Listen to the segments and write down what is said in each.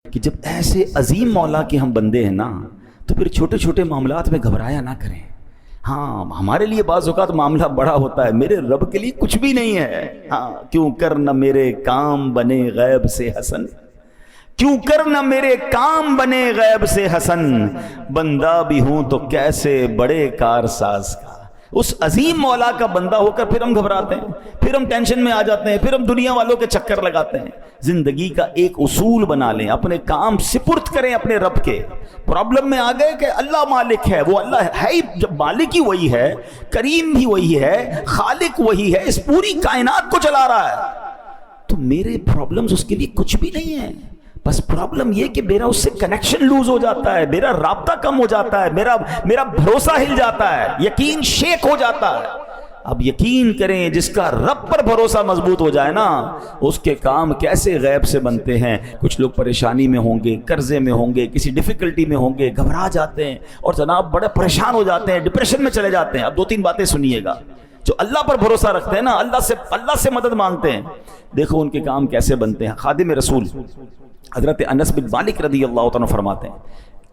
کہ جب ایسے عظیم مولا کے ہم بندے ہیں نا تو پھر چھوٹے چھوٹے معاملات میں گھبرایا نہ کریں۔ ہاں ہمارے لیے بعض اوقات معاملہ بڑا ہوتا ہے، میرے رب کے لیے کچھ بھی نہیں ہے۔ ہاں کیوں کر نہ میرے کام بنے غیب سے حسن، کیوں کر نہ میرے کام بنے غیب سے حسن، بندہ بھی ہوں تو کیسے بڑے کارساز کا۔ اس عظیم مولا کا بندہ ہو کر پھر ہم گھبراتے ہیں، پھر ہم ٹینشن میں آ جاتے ہیں، پھر ہم دنیا والوں کے چکر لگاتے ہیں۔ زندگی کا ایک اصول بنا لیں، اپنے کام سپرد کریں اپنے رب کے۔ پرابلم میں آ گئے کہ اللہ مالک ہے، وہ اللہ ہے ہی، جب مالک ہی وہی ہے، کریم بھی وہی ہے، خالق وہی ہے، اس پوری کائنات کو چلا رہا ہے، تو میرے پرابلمز اس کے لیے کچھ بھی نہیں ہے۔ بس پرابلم یہ کہ میرا اس سے کنیکشن لوز ہو جاتا ہے، میرا رابطہ کم ہو جاتا ہے، میرا بھروسہ ہل جاتا ہے، یقین شیک ہو جاتا ہے۔ اب یقین کریں جس کا رب پر بھروسہ مضبوط ہو جائے نا، اس کے کام کیسے غیب سے بنتے ہیں۔ کچھ لوگ پریشانی میں ہوں گے، قرضے میں ہوں گے، کسی ڈیفیکلٹی میں ہوں گے، گھبرا جاتے ہیں اور جناب بڑے پریشان ہو جاتے ہیں، ڈپریشن میں چلے جاتے ہیں۔ اب 2-3 باتیں سنیے گا۔ جو اللہ پر بھروسہ رکھتے ہیں نا، اللہ سے مدد مانگتے ہیں، دیکھو ان کے کام کیسے بنتے ہیں۔ خادم رسول حضرت انس بن مالک رضی اللہ عنہ فرماتے ہیں،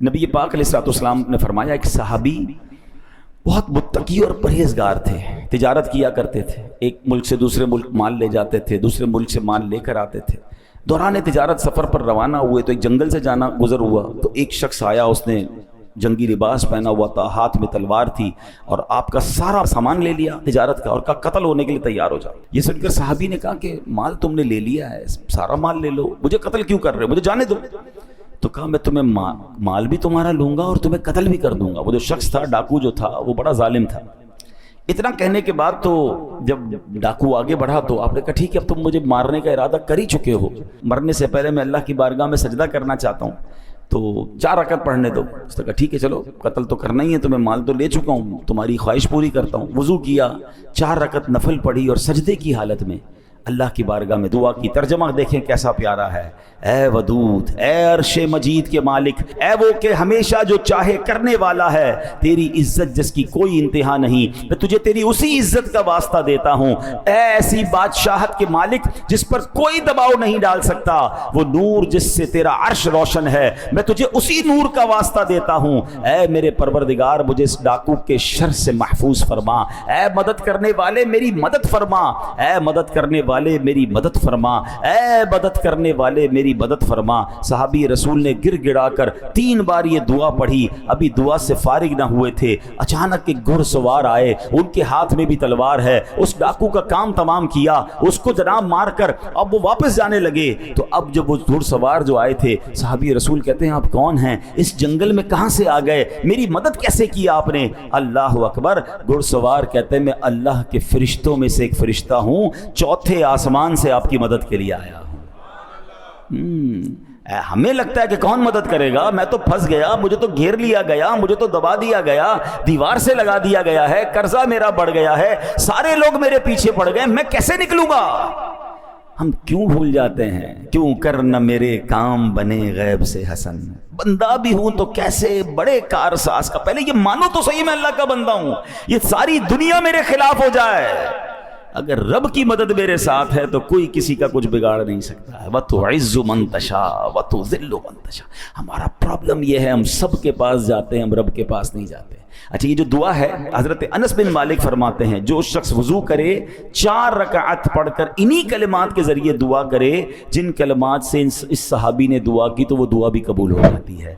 نبی پاک علیہ الصلوۃ والسلام نے فرمایا ایک صحابی بہت متقی اور پرہیزگار تھے، تجارت کیا کرتے تھے، ایک ملک سے دوسرے ملک مال لے جاتے تھے، دوسرے ملک سے مال لے کر آتے تھے۔ دوران تجارت سفر پر روانہ ہوئے تو ایک جنگل سے جانا گزر ہوا، تو ایک شخص آیا، اس نے جنگی لباس پہنا ہوا تھا، ہاتھ میں تلوار تھی، اور آپ کا سارا سامان لے لیا تجارت کا اور کہا قتل ہونے کے لیے تیار ہو جاؤ۔ یہ سن کر صحابی نے کہا کہ مال تم نے لے لیا ہے، سارا مال لے لو، مجھے قتل کیوں کر رہے ہو، مجھے جانے دو۔ تو کہا میں تمہیں مال بھی تمہارا لوں گا اور تمہیں قتل بھی کر دوں گا۔ وہ جو شخص تھا، ڈاکو جو تھا، وہ بڑا ظالم تھا۔ اتنا کہنے کے بعد تو جب ڈاکو آگے بڑھا تو آپ نے کہا ٹھیک ہے، اب تم مجھے مارنے کا ارادہ کر ہی چکے ہو، مرنے سے پہلے میں اللہ کی بارگاہ میں سجدہ کرنا چاہتا ہوں، تو 4 رکعت پڑھنے دو۔ اس نے کہا ٹھیک ہے چلو، قتل تو کرنا ہی ہے، تمہیں مال تو لے چکا ہوں، تمہاری خواہش پوری کرتا ہوں۔ وضو کیا، 4 رکعت نفل پڑھی اور سجدے کی حالت میں اللہ کی بارگاہ میں دعا کی۔ ترجمہ دیکھیں کیسا پیارا ہے۔ اے ودود، اے عرش مجید کے مالک، اے وہ کہ ہمیشہ جو چاہے کرنے والا ہے، تیری عزت جس کی کوئی انتہا نہیں، میں تجھے تیری اسی عزت کا واسطہ دیتا ہوں۔ اے ایسی بادشاہت کے مالک جس پر کوئی دباؤ نہیں ڈال سکتا، وہ نور جس سے تیرا عرش روشن ہے، میں تجھے اسی نور کا واسطہ دیتا ہوں۔ اے میرے پروردگار، مجھے اس ڈاکو کے شر سے محفوظ فرما۔ اے مدد کرنے والے میری مدد فرما، اے مدد کرنے والے میری مدد فرما، اے مدد کرنے والے میری مدد فرما۔ صحابی رسول نے گر گڑا کر 3 بار یہ دعا پڑھی۔ ابھی دعا سے فارغ نہ ہوئے تھے، اچانک ایک گھڑ سوار آئے، ان کے ہاتھ میں بھی تلوار ہے۔ اس ڈاکو کا کام تمام کیا، اس کو جناب مار کر اب وہ واپس جانے لگے۔ تو اب جب وہ گھڑ سوار جو آئے تھے، صحابی رسول کہتے ہیں آپ کون ہیں، اس جنگل میں کہاں سے آ گئے، میری مدد کیسے کی آپ نے؟ اللہ اکبر۔ گھڑ سوار کہتے ہیں میں اللہ کے فرشتوں میں سے ایک فرشتہ ہوں، 4 آسمان سے آپ کی مدد کے لیے آیا ہوں۔ ہمیں لگتا ہے کہ کون مدد کرے گا، میں تو پھنس گیا، مجھے تو گھیر لیا گیا، مجھے تو دبا دیا گیا، دیوار سے لگا دیا گیا ہے، قرضہ میرا بڑھ گیا ہے، سارے لوگ میرے پیچھے پڑ گئے، میں کیسے نکلوں گا؟ ہم کیوں بھول جاتے ہیں؟ کیوں کر نہ میرے کام بنے غیب سے حسن، بندہ بھی ہوں تو کیسے بڑے کارساز کا۔ پہلے یہ مانو تو صحیح میں اللہ کا بندہ ہوں، یہ ساری دنیا میرے خلاف ہو جائے، اگر رب کی مدد میرے ساتھ ہے تو کوئی کسی کا کچھ بگاڑ نہیں سکتا ہے۔ وَتُعِزُّ مَن تَشَاءُ وَتُذِلُّ مَن تَشَاءُ۔ ہمارا پرابلم یہ ہے، ہم سب کے پاس جاتے ہیں، ہم رب کے پاس نہیں جاتے۔ اچھا، یہ جو دعا ہے، حضرت انس بن مالک فرماتے ہیں جو شخص وضو کرے، 4 رکعت پڑھ کر انہی کلمات کے ذریعے دعا کرے جن کلمات سے اس صحابی نے دعا کی، تو وہ دعا بھی قبول ہو جاتی ہے۔